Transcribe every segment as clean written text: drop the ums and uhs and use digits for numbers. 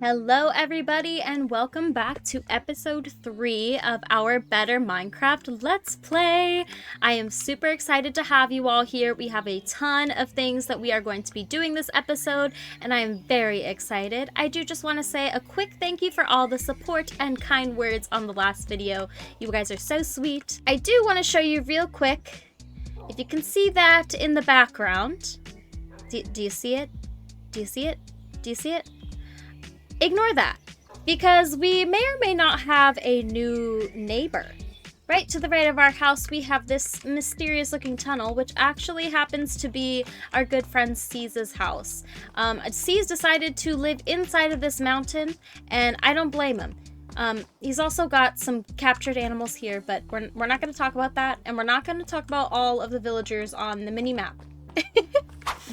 Hello everybody and welcome back to episode 3 of our Better Minecraft Let's Play. I am super excited to have you all here. We have a ton of things that we are going to be doing this episode and I am very excited. I do just want to say a quick thank you for all the support and kind words on the last video. You guys are so sweet. I do want to show you real quick, if you can see that in the background. Do you see it? Do you see it? Do you see it? Ignore that, because we may or may not have a new neighbor. Right to the right of our house, we have this mysterious looking tunnel, which actually happens to be our good friend C's house. C's decided to live inside of this mountain, and I don't blame him. He's also got some captured animals here, but we're not going to talk about that, and we're not going to talk about all of the villagers on the mini-map.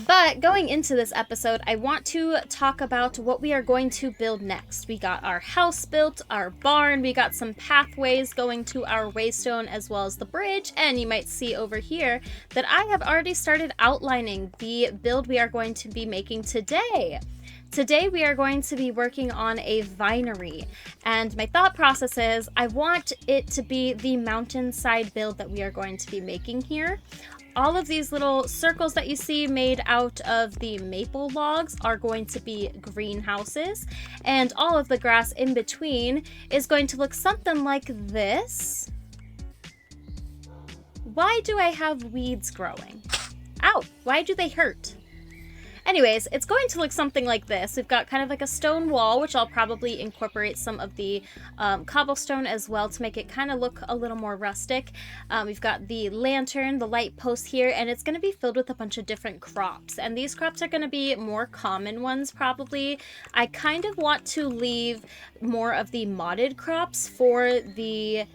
But going into this episode, I want to talk about what we are going to build next. We got our house built, our barn, we got some pathways going to our waystone as well as the bridge, and you might see over here that I have already started outlining the build we are going to be making today. Today we are going to be working on a vinery, and my thought process is I want it to be the mountainside build that we are going to be making here. All of these little circles that you see made out of the maple logs are going to be greenhouses, and all of the grass in between is going to look something like this. Why do I have weeds growing? Ow, why do they hurt? Anyways, it's going to look something like this. We've got kind of like a stone wall, which I'll probably incorporate some of the cobblestone as well to make it kind of look a little more rustic. We've got the lantern, the light post here, and it's going to be filled with a bunch of different crops. And these crops are going to be more common ones probably. I kind of want to leave more of the modded crops for the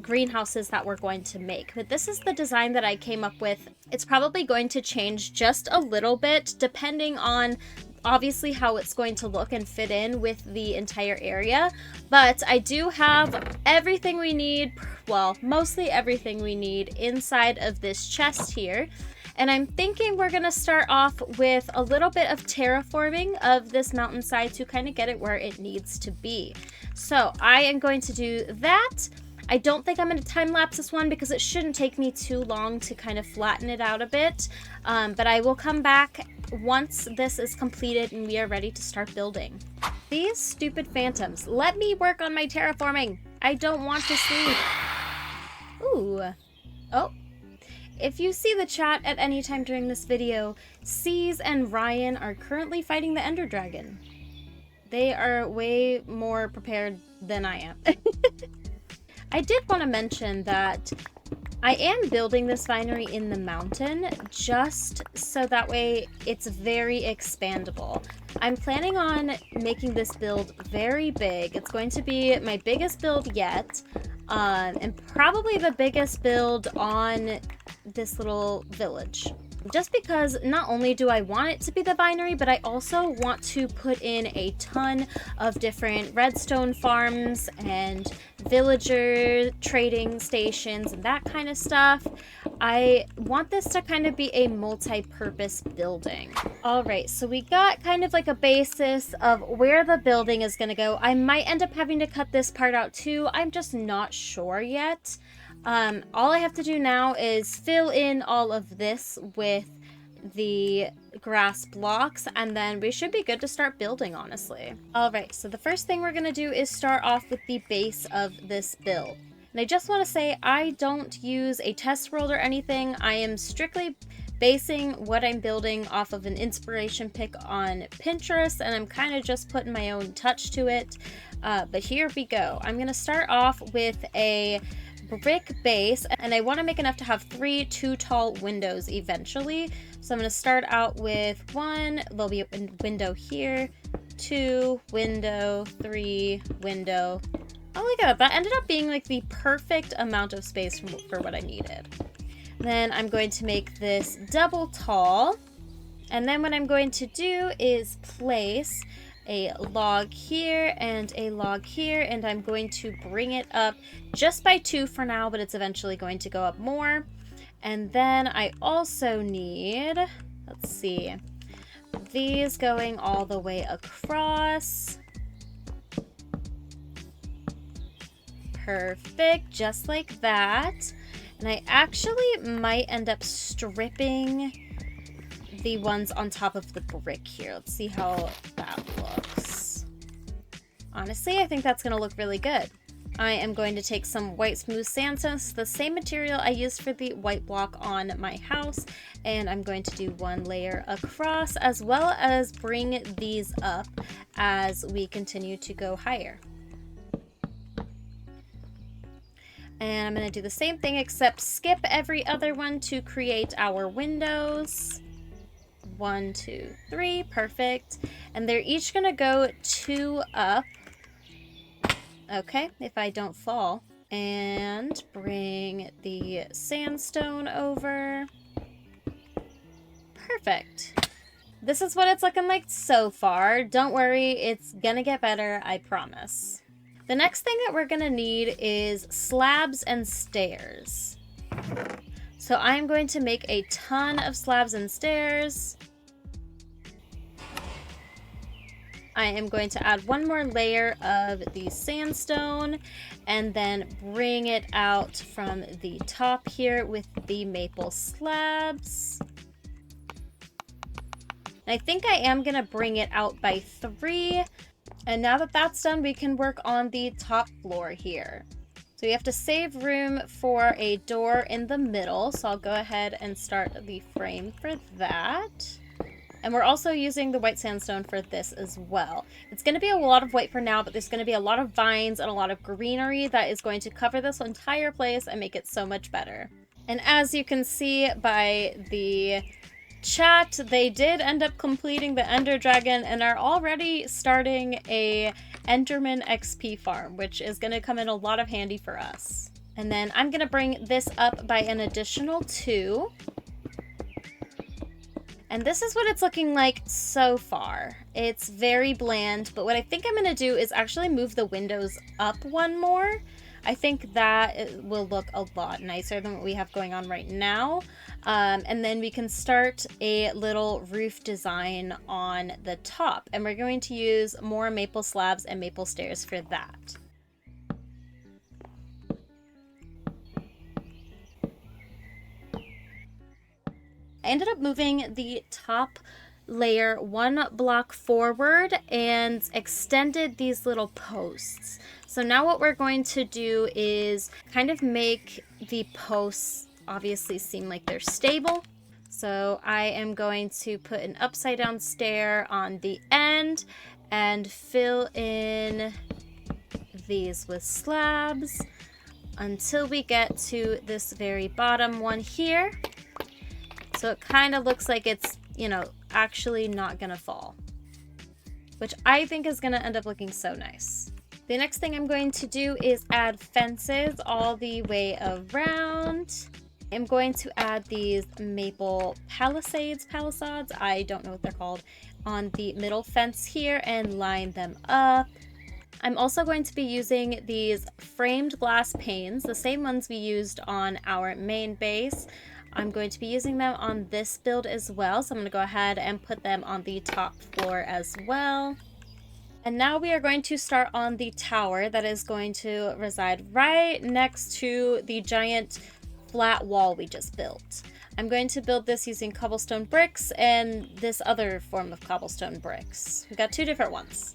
greenhouses that we're going to make, but this is the design that I came up with. It's probably going to change just a little bit depending on obviously how it's going to look and fit in with the entire area, but I do have everything we need, well, mostly everything we need inside of this chest here. And I'm thinking we're gonna start off with a little bit of terraforming of this mountainside to kind of get it where it needs to be. So I am going to do that. I don't think I'm going to time-lapse this one because it shouldn't take me too long to kind of flatten it out a bit. But I will come back once this is completed and we are ready to start building. These stupid phantoms. Let me work on my terraforming. I don't want to sleep. Ooh. Oh. If you see the chat at any time during this video, C's and Ryan are currently fighting the Ender Dragon. They are way more prepared than I am. I did want to mention that I am building this vinery in the mountain just so that way it's very expandable. I'm planning on making this build very big. It's going to be my biggest build yet, and probably the biggest build on this little village. Just because not only do I want it to be the vinery, but I also want to put in a ton of different redstone farms and villager trading stations and that kind of stuff. I want this to kind of be a multi-purpose building. All right, so we got kind of like a basis of where the building is going to go. I might end up having to cut this part out too. I'm just not sure yet. All I have to do now is fill in all of this with the grass blocks, and then we should be good to start building, honestly. All right, so the first thing we're going to do is start off with the base of this build. And I just want to say I don't use a test world or anything. I am strictly basing what I'm building off of an inspiration pick on Pinterest, and I'm kind of just putting my own touch to it. But here we go. I'm going to start off with a brick base, and I want to make enough to have 3 tall windows eventually. So I'm going to start out with 1, there'll be a window here, 2, window, 3, window. Oh, look at that. That ended up being like the perfect amount of space for what I needed. Then I'm going to make this double tall, and then what I'm going to do is place a log here and a log here, and I'm going to bring it up just by 2 for now, but it's eventually going to go up more. And then I also need, let's see, these going all the way across. Perfect, just like that. And I actually might end up stripping the ones on top of the brick here. Let's see how that looks. Honestly, I think that's going to look really good. I am going to take some white smooth sandstone, the same material I used for the white block on my house, and I'm going to do one layer across, as well as bring these up as we continue to go higher. And I'm going to do the same thing except skip every other one to create our windows. 1, 2, 3, perfect. And they're each going to go 2 up. Okay, if I don't fall. And bring the sandstone over. Perfect. This is what it's looking like so far. Don't worry, it's gonna get better, I promise. The next thing that we're gonna need is slabs and stairs. So I'm going to make a ton of slabs and stairs. I am going to add one more layer of the sandstone and then bring it out from the top here with the maple slabs. And I think I am going to bring it out by 3. And now that that's done, we can work on the top floor here. So we have to save room for a door in the middle. So I'll go ahead and start the frame for that. And we're also using the white sandstone for this as well. It's going to be a lot of white for now, but there's going to be a lot of vines and a lot of greenery that is going to cover this entire place and make it so much better. And as you can see by the chat, they did end up completing the Ender Dragon and are already starting a Enderman XP farm, which is going to come in a lot of handy for us. And then I'm going to bring this up by an additional 2. And this is what it's looking like so far. It's very bland, but what I think I'm going to do is actually move the windows up one more. I think that it will look a lot nicer than what we have going on right now. And then we can start a little roof design on the top. And we're going to use more maple slabs and maple stairs for that. I ended up moving the top layer 1 block forward and extended these little posts. So now what we're going to do is kind of make the posts obviously seem like they're stable. So I am going to put an upside down stair on the end and fill in these with slabs until we get to this very bottom one here. So it kind of looks like it's, you know, actually not gonna fall, which I think is gonna end up looking so nice. The next thing I'm going to do is add fences all the way around. I'm going to add these maple palisades, I don't know what they're called, on the middle fence here and line them up. I'm also going to be using these framed glass panes, the same ones we used on our main base. I'm going to be using them on this build as well, so I'm going to go ahead and put them on the top floor as well. And now we are going to start on the tower that is going to reside right next to the giant flat wall we just built. I'm going to build this using cobblestone bricks and this other form of cobblestone bricks. We've got 2 different ones.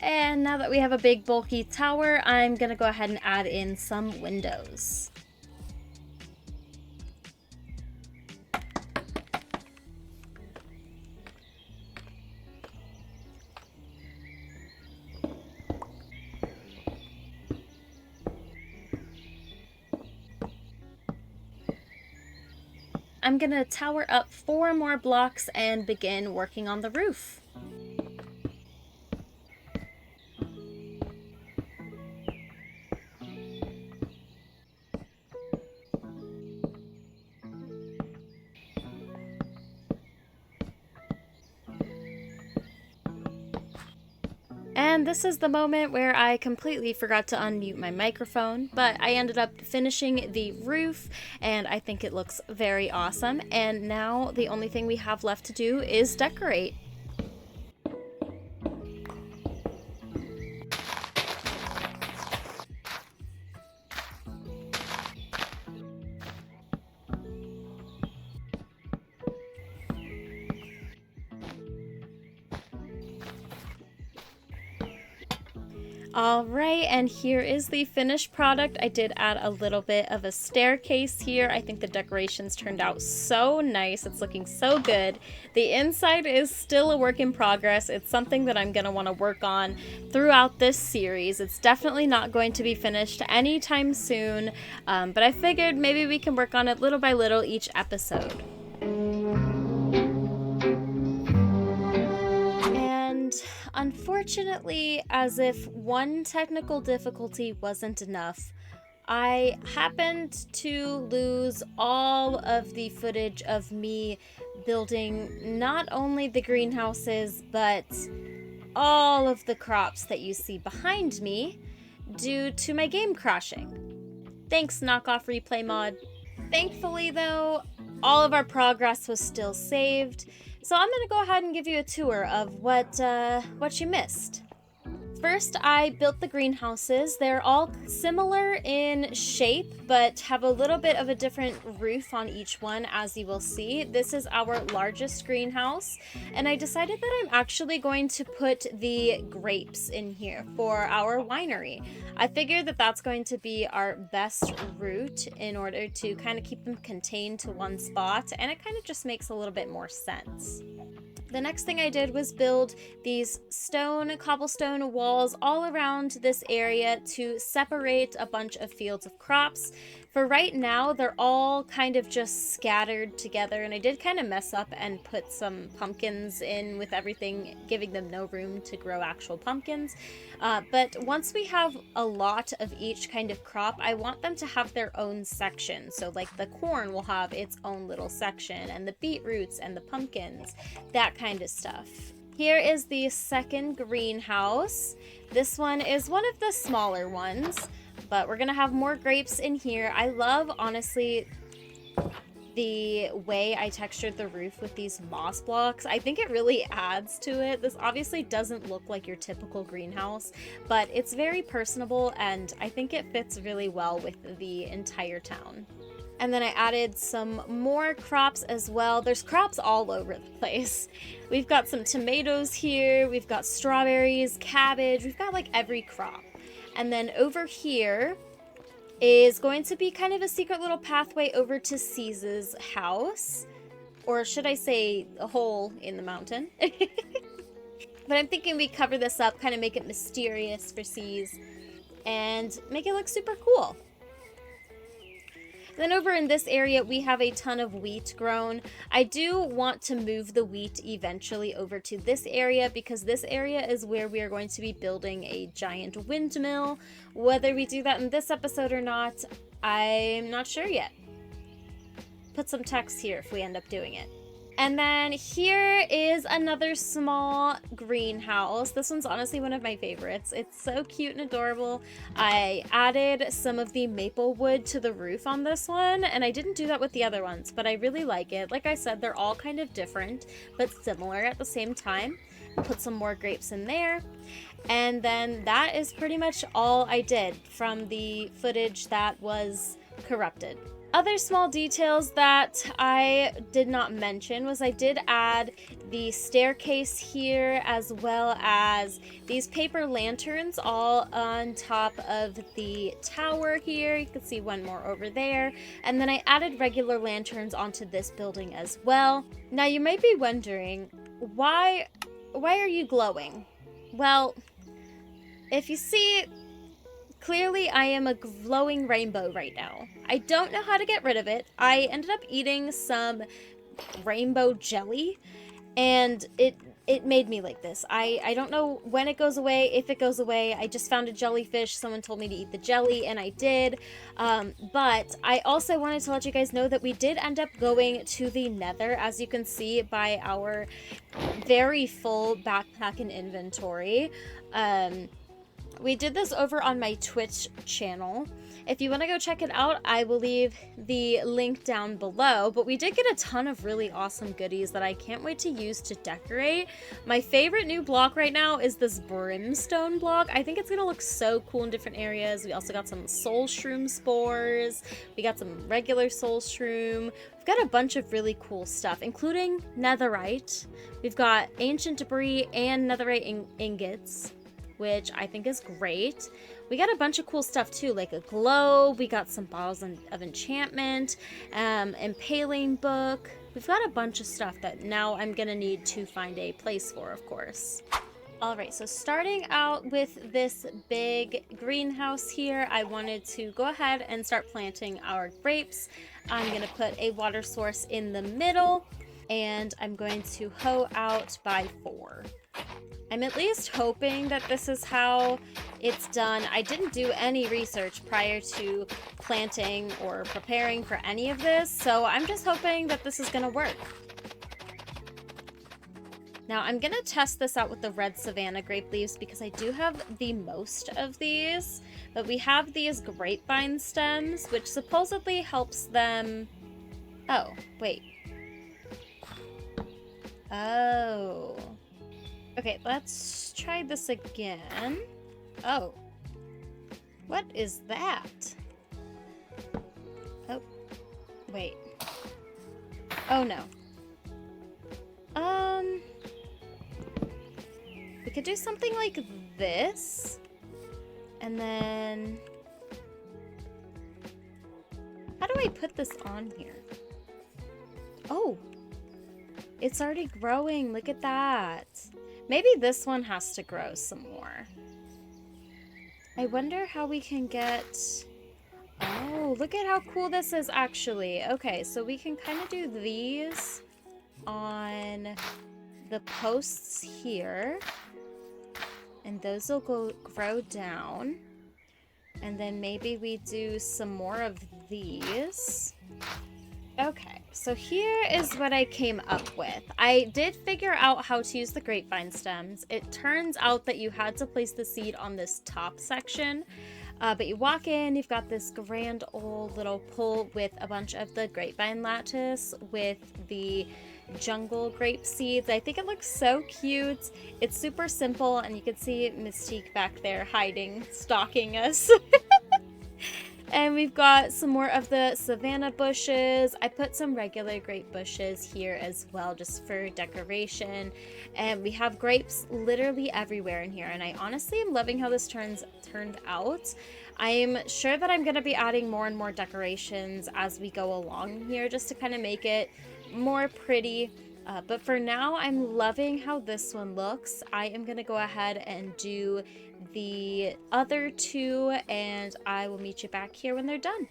And now that we have a big bulky tower, I'm gonna go ahead and add in some windows. I'm gonna tower up 4 more blocks and begin working on the roof. And this is the moment where I completely forgot to unmute my microphone, but I ended up finishing the roof, and I think it looks very awesome. And now the only thing we have left to do is decorate. Alright, and here is the finished product. I did add a little bit of a staircase here. I think the decorations turned out so nice. It's looking so good. The inside is still a work in progress. It's something that I'm going to want to work on throughout this series. It's definitely not going to be finished anytime soon, but I figured maybe we can work on it little by little each episode. Unfortunately, as if one technical difficulty wasn't enough, I happened to lose all of the footage of me building not only the greenhouses, but all of the crops that you see behind me due to my game crashing. Thanks, knockoff replay mod. Thankfully, though, all of our progress was still saved. So I'm going to go ahead and give you a tour of what you missed. First, I built the greenhouses. They're all similar in shape, but have a little bit of a different roof on each one, as you will see. This is our largest greenhouse, and I decided that I'm actually going to put the grapes in here for our winery. I figured that that's going to be our best route in order to kind of keep them contained to one spot, and it kind of just makes a little bit more sense. The next thing I did was build these cobblestone walls all around this area to separate a bunch of fields of crops. For right now, they're all kind of just scattered together, and I did kind of mess up and put some pumpkins in with everything, giving them no room to grow actual pumpkins. But once we have a lot of each kind of crop, I want them to have their own section. So like the corn will have its own little section, and the beetroots and the pumpkins, that kind of stuff. Here is the second greenhouse. This one is one of the smaller ones, but we're gonna have more grapes in here. I love, honestly, the way I textured the roof with these moss blocks. I think it really adds to it. This obviously doesn't look like your typical greenhouse, but it's very personable, and I think it fits really well with the entire town. And then I added some more crops as well. There's crops all over the place. We've got some tomatoes here, we've got strawberries, cabbage, we've got like every crop. And then over here is going to be kind of a secret little pathway over to Cease's house. Or should I say a hole in the mountain. But I'm thinking we cover this up, kind of make it mysterious for Cease, and make it look super cool. Then over in this area, we have a ton of wheat grown. I do want to move the wheat eventually over to this area, because this area is where we are going to be building a giant windmill. Whether we do that in this episode or not, I'm not sure yet. Put some text here if we end up doing it. And then here is another small greenhouse. This one's honestly one of my favorites. It's so cute and adorable. I added some of the maple wood to the roof on this one, and I didn't do that with the other ones, but I really like it. Like I said, they're all kind of different, but similar at the same time. Put some more grapes in there. And then that is pretty much all I did from the footage that was corrupted. Other small details that I did not mention was I did add the staircase here, as well as these paper lanterns all on top of the tower here. You can see one more over there. And then I added regular lanterns onto this building as well. Now you might be wondering, why are you glowing? Well, if you see, clearly I am a glowing rainbow right now. I don't know how to get rid of it. I ended up eating some rainbow jelly, and it it made me like this. I don't know when it goes away, if it goes away. I just found a jellyfish. Someone told me to eat the jelly, and I did. But I also wanted to let you guys know that we did end up going to the Nether, as you can see by our very full backpack and inventory. We did this over on my Twitch channel. If you want to go check it out, I will leave the link down below. But we did get a ton of really awesome goodies that I can't wait to use to decorate. My favorite new block right now is this brimstone block. I think it's going to look so cool in different areas. We also got some soul shroom spores. We got some regular soul shroom. We've got a bunch of really cool stuff, including netherite. We've got ancient debris and netherite ingots, which I think is great. We got a bunch of cool stuff too, like a globe. We got some bottles of enchantment, impaling book. We've got a bunch of stuff that now I'm gonna need to find a place for, of course. All right, so starting out with this big greenhouse here, I wanted to go ahead and start planting our grapes. I'm gonna put a water source in the middle, and I'm going to hoe out by 4. I'm at least hoping that this is how it's done. I didn't do any research prior to planting or preparing for any of this, so I'm just hoping that this is gonna work. Now I'm gonna test this out with the red savanna grape leaves because I do have the most of these, but we have these grapevine stems, which supposedly helps them... Oh, wait. Oh... Okay, let's try this again. Oh. What is that? Oh. Wait. Oh, no. We could do something like this. And then... How do I put this on here? Oh. It's already growing. Look at that. Maybe this one has to grow some more. I wonder how we can get... Oh, look at how cool this is, actually. Okay, so we can kind of do these on the posts here. And those will grow down. And then maybe we do some more of these. Okay, so here is what I came up with. I did figure out how to use the grapevine stems. It turns out that you had to place the seed on this top section, but you walk in, you've got this grand old little pool with a bunch of the grapevine lattice with the jungle grape seeds. I think it looks so cute. It's super simple, and you can see Mystique back there hiding, stalking us. And we've got some more of the savanna bushes. I put some regular grape bushes here as well, just for decoration. And we have grapes literally everywhere in here. And I honestly am loving how this turned out. I'm sure that I'm going to be adding more and more decorations as we go along here, just to kind of make it more pretty. But for now, I'm loving how this one looks. I am going to go ahead and do the other 2, and I will meet you back here when they're done.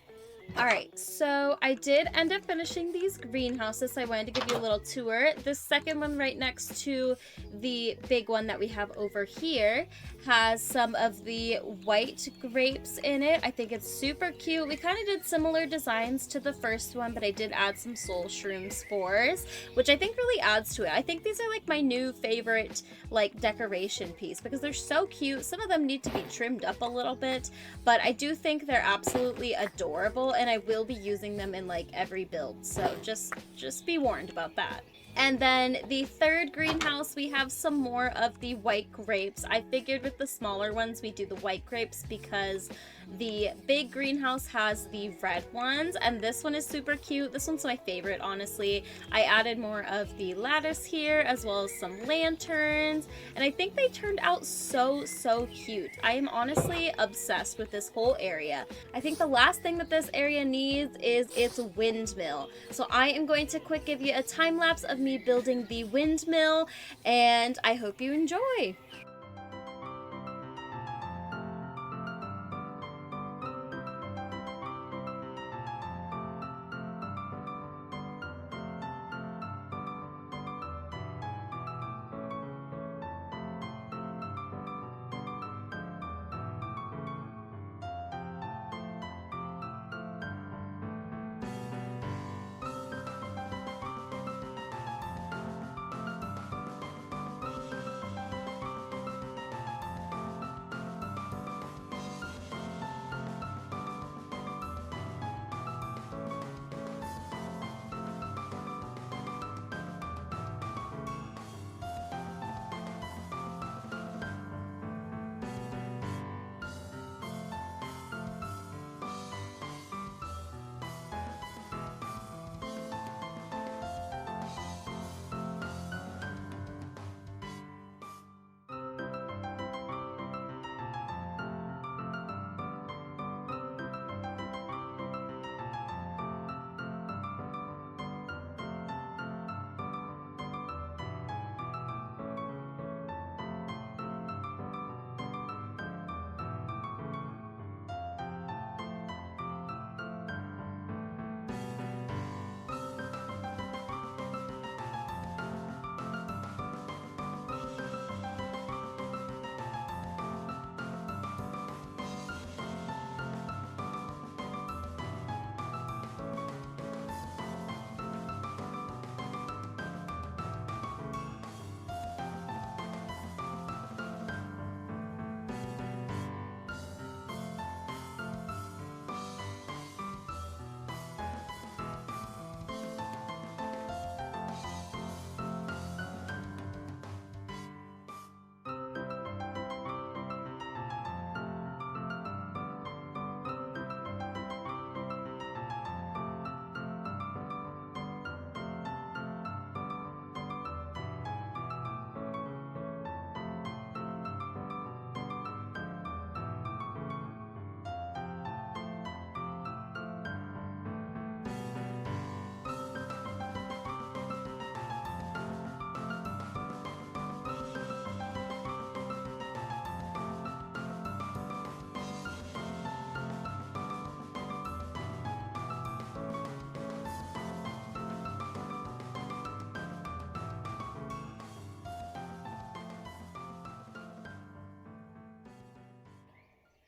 Alright, so I did end up finishing these greenhouses, so I wanted to give you a little tour. This second one right next to the big one that we have over here has some of the white grapes in it. I think it's super cute. We kind of did similar designs to the first one, but I did add some soul shroom spores, which I think really adds to it. I think these are like my new favorite like decoration piece because they're so cute. Some of them need to be trimmed up a little bit, but I do think they're absolutely adorable, and I will be using them in like every build, so just be warned about that. And then the third greenhouse, we have some more of the white grapes. I figured with the smaller ones we do the white grapes because the big greenhouse has the red ones, and this one is super cute. This one's my favorite, honestly. I added more of the lattice here as well as some lanterns, and I think they turned out so cute. I am honestly obsessed with this whole area. I think the last thing that this area needs is its windmill. So I am going to quick give you a time lapse of me building the windmill, and I hope you enjoy.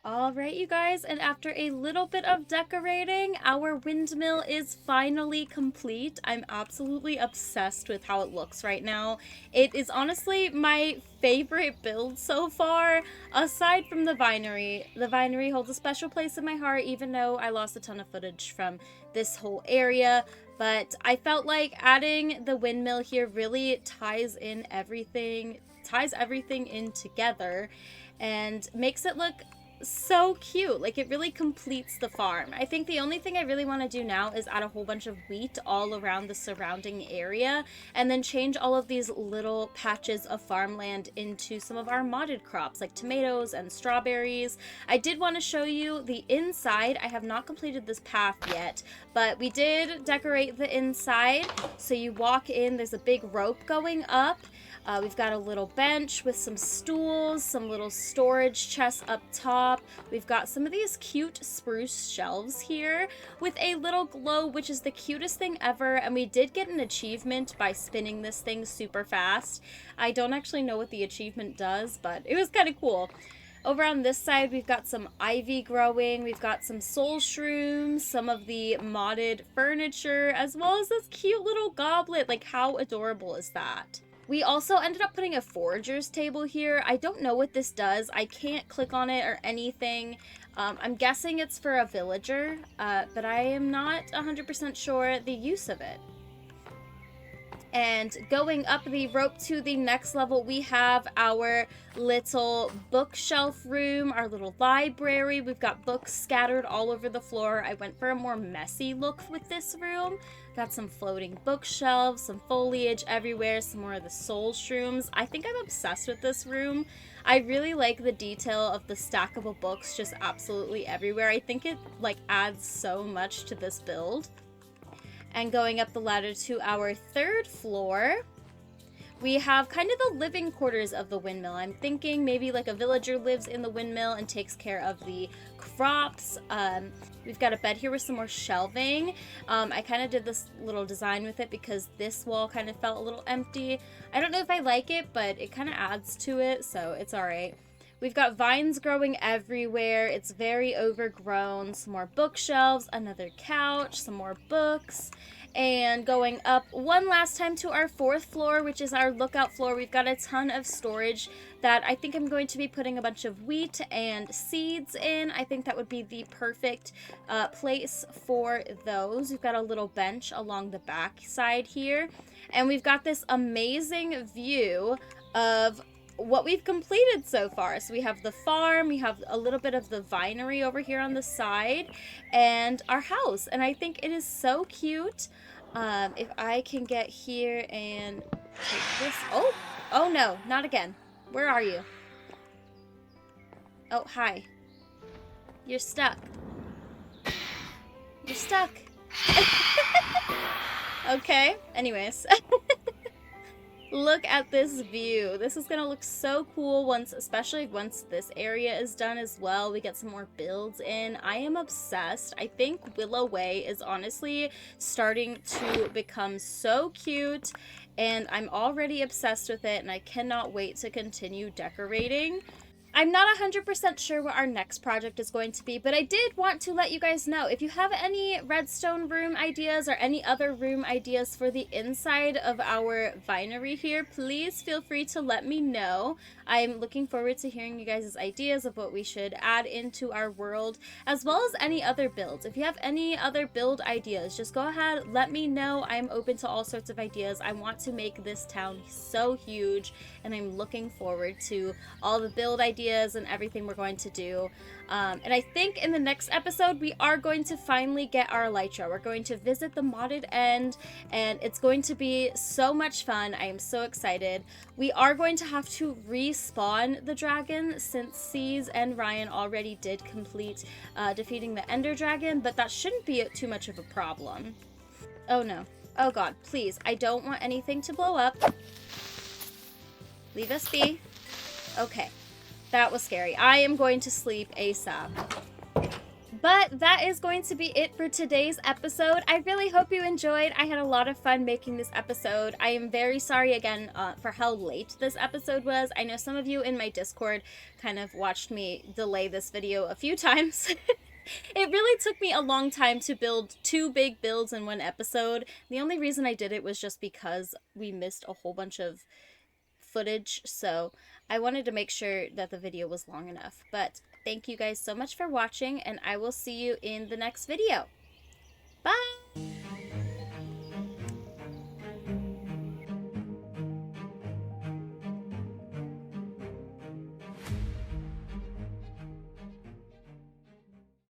All right, you guys, and after a little bit of decorating, our windmill is finally complete. I'm absolutely obsessed with how it looks right now. It is honestly my favorite build so far, aside from the vinery. The vinery holds a special place in my heart, even though I lost a ton of footage from this whole area. But I felt like adding the windmill here really ties everything in together and makes it look so cute. Like, it really completes the farm. I think the only thing I really want to do now is add a whole bunch of wheat all around the surrounding area, and then change all of these little patches of farmland into some of our modded crops like tomatoes and strawberries. I did want to show you the inside. I have not completed this path yet, but we did decorate the inside. So you walk in, there's a big rope going up. We've got a little bench with some stools, some little storage chests up top. We've got some of these cute spruce shelves here with a little globe, which is the cutest thing ever. And we did get an achievement by spinning this thing super fast. I don't actually know what the achievement does, but it was kind of cool. Over on this side, we've got some ivy growing. We've got some soul shrooms, some of the modded furniture, as well as this cute little goblet. Like, how adorable is that? We also ended up putting a forager's table here. I don't know what this does. I can't click on it or anything. I'm guessing it's for a villager, but I am not 100% sure the use of it. And going up the rope to the next level, we have our little bookshelf room, our little library. We've got books scattered all over the floor. I went for a more messy look with this room. Got some floating bookshelves, some foliage everywhere, some more of the soul shrooms. I think I'm obsessed with this room. I really like the detail of the stackable books just absolutely everywhere. I think it like adds so much to this build. And going up the ladder to our third floor, we have kind of the living quarters of the windmill. I'm thinking maybe like a villager lives in the windmill and takes care of the crops. We've got a bed here with some more shelving. I kind of did this little design with it because this wall kind of felt a little empty. I don't know if I like it, but it kind of adds to it, so it's all right. We've got vines growing everywhere. It's very overgrown. Some more bookshelves, another couch, some more books. And going up one last time to our fourth floor, which is our lookout floor, we've got a ton of storage that I think I'm going to be putting a bunch of wheat and seeds in. I think that would be the perfect place for those. We've got a little bench along the back side here. And we've got this amazing view of what we've completed so far. So we have the farm, we have a little bit of the vinery over here on the side, and our house. And I think it is so cute. If I can get here and take this. Oh no, not again. Where are you? Oh, hi. You're stuck. You're stuck. Okay, anyways. Look at this view. This is gonna look so cool especially once this area is done as well. We get some more builds in. I am obsessed. I think Willow Way is honestly starting to become so cute, and I'm already obsessed with it, and I cannot wait to continue decorating. I'm not 100% sure what our next project is going to be, but I did want to let you guys know, if you have any redstone room ideas or any other room ideas for the inside of our vinery here, please feel free to let me know. I'm looking forward to hearing you guys' ideas of what we should add into our world, as well as any other builds. If you have any other build ideas, just go ahead, let me know. I'm open to all sorts of ideas. I want to make this town so huge, and I'm looking forward to all the build ideas and everything we're going to do. And I think in the next episode, we are going to finally get our elytra. We're going to visit the modded end, and it's going to be so much fun. I am so excited. We are going to have to respawn the dragon since C's and Ryan already did complete defeating the ender dragon, but that shouldn't be too much of a problem. Oh no. Oh god, please. I don't want anything to blow up. Leave us be. Okay. That was scary. I am going to sleep ASAP. But that is going to be it for today's episode. I really hope you enjoyed. I had a lot of fun making this episode. I am very sorry again for how late this episode was. I know some of you in my Discord kind of watched me delay this video a few times. It really took me a long time to build 2 big builds in one episode. The only reason I did it was just because we missed a whole bunch of footage, so I wanted to make sure that the video was long enough. But thank you guys so much for watching, and I will see you in the next video. Bye!